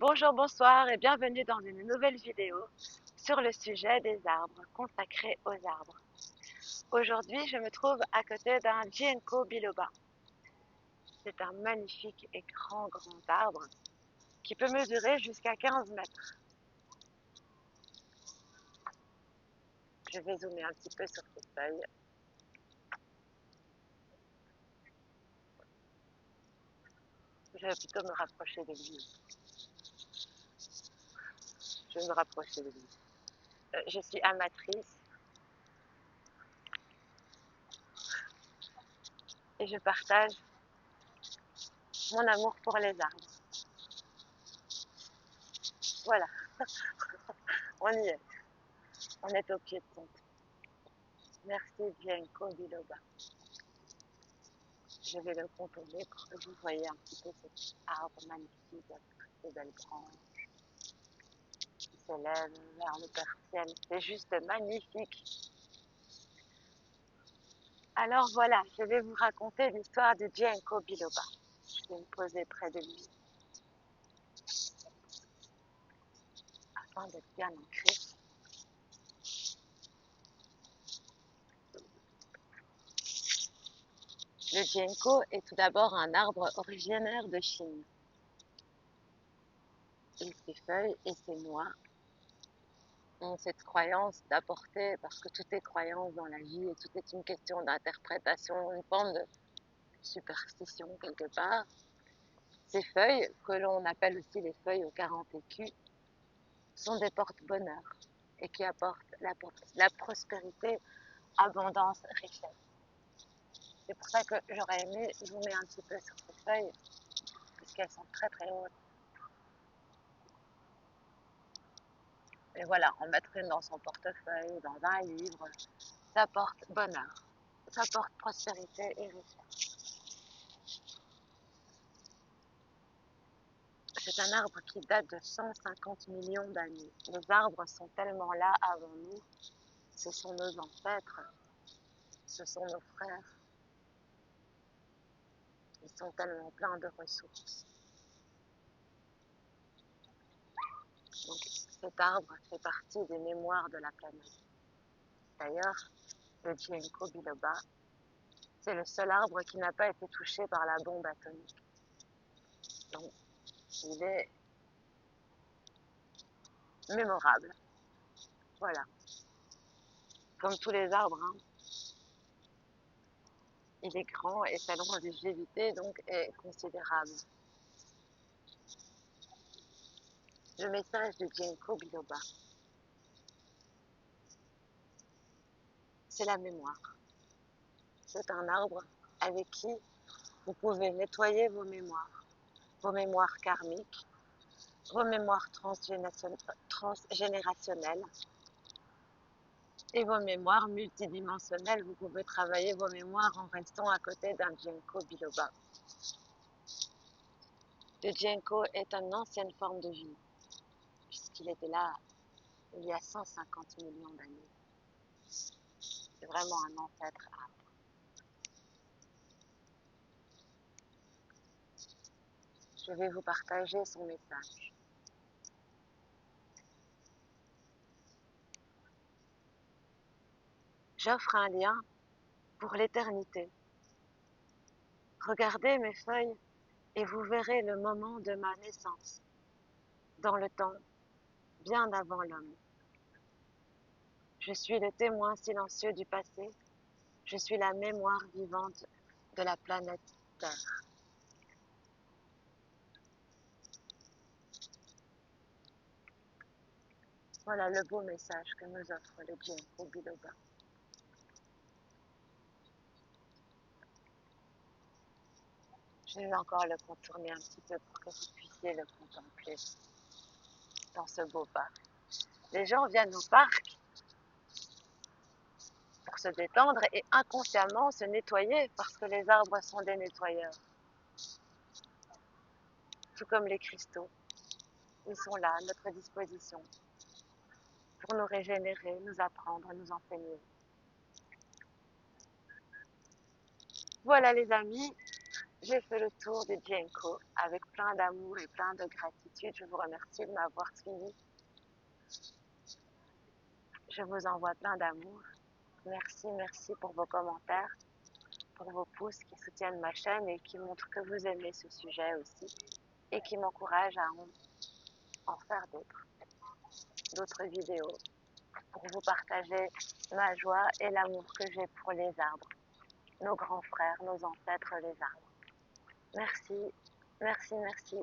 Bonjour, bonsoir et bienvenue dans une nouvelle vidéo sur le sujet des arbres, consacrés aux arbres. Aujourd'hui, je me trouve à côté d'un Ginkgo biloba. C'est un magnifique et grand arbre qui peut mesurer jusqu'à 15 mètres. Je vais zoomer un petit peu sur ses feuilles. Je vais plutôt me rapprocher de lui. Je vais me rapprocher de lui. Je suis amatrice et je partage mon amour pour les arbres. Voilà, on y est. On est au pied de son toit. Merci Ginkgo biloba. Je vais le contourner pour que vous voyez un petit peu cet arbre magnifique avec toutes ces belles branches qui s'élèvent vers le ciel. C'est juste magnifique. Alors voilà, je vais vous raconter l'histoire de Ginkgo biloba. Je vais me poser près de lui afin d'être bien ancré. Le ginkgo est tout d'abord un arbre originaire de Chine. Et ses feuilles et ses noix ont cette croyance d'apporter, parce que tout est croyance dans la vie et tout est une question d'interprétation, une forme de superstition quelque part. Ces feuilles, que l'on appelle aussi les feuilles aux 40 écus, sont des porte-bonheur et qui apportent la prospérité, abondance, richesse. C'est pour ça que j'aurais aimé zoomer un petit peu sur ces feuilles, puisqu'elles sont très très hautes. Et voilà, en mettre une dans son portefeuille, dans un livre, ça porte bonheur, ça porte prospérité et richesse. C'est un arbre qui date de 150 millions d'années. Les arbres sont tellement là avant nous. Ce sont nos ancêtres, ce sont nos frères. Ils sont tellement pleins de ressources. Donc cet arbre fait partie des mémoires de la planète. D'ailleurs, le Ginkgo biloba, c'est le seul arbre qui n'a pas été touché par la bombe atomique. Donc il est mémorable. Voilà. Comme tous les arbres, hein. Il est grand et sa longévité donc est considérable. Le message de Ginkgo biloba, c'est la mémoire. C'est un arbre avec qui vous pouvez nettoyer vos mémoires karmiques, vos mémoires transgénérationnelles et vos mémoires multidimensionnelles. Vous pouvez travailler vos mémoires en restant à côté d'un Ginkgo biloba. Le Ginkgo est une ancienne forme de vie, puisqu'il était là il y a 150 millions d'années. C'est vraiment un ancêtre arbre. Je vais vous partager son message. J'offre un lien pour l'éternité. Regardez mes feuilles et vous verrez le moment de ma naissance, dans le temps, bien avant l'homme. Je suis le témoin silencieux du passé, je suis la mémoire vivante de la planète Terre. Voilà le beau message que nous offre le Ginkgo biloba. Je vais encore le contourner un petit peu pour que vous puissiez le contempler dans ce beau parc. Les gens viennent au parc pour se détendre et inconsciemment se nettoyer parce que les arbres sont des nettoyeurs. Tout comme les cristaux, ils sont là à notre disposition pour nous régénérer, nous apprendre, nous enseigner. Voilà les amis, J'ai fait le tour du Genko avec plein d'amour et plein de gratitude. Je vous remercie de m'avoir suivi. Je vous envoie plein d'amour. Merci, merci pour vos commentaires, pour vos pouces qui soutiennent ma chaîne et qui montrent que vous aimez ce sujet aussi et qui m'encouragent à en faire d'autres vidéos pour vous partager ma joie et l'amour que j'ai pour les arbres, nos grands frères, nos ancêtres les arbres. Merci, merci, merci.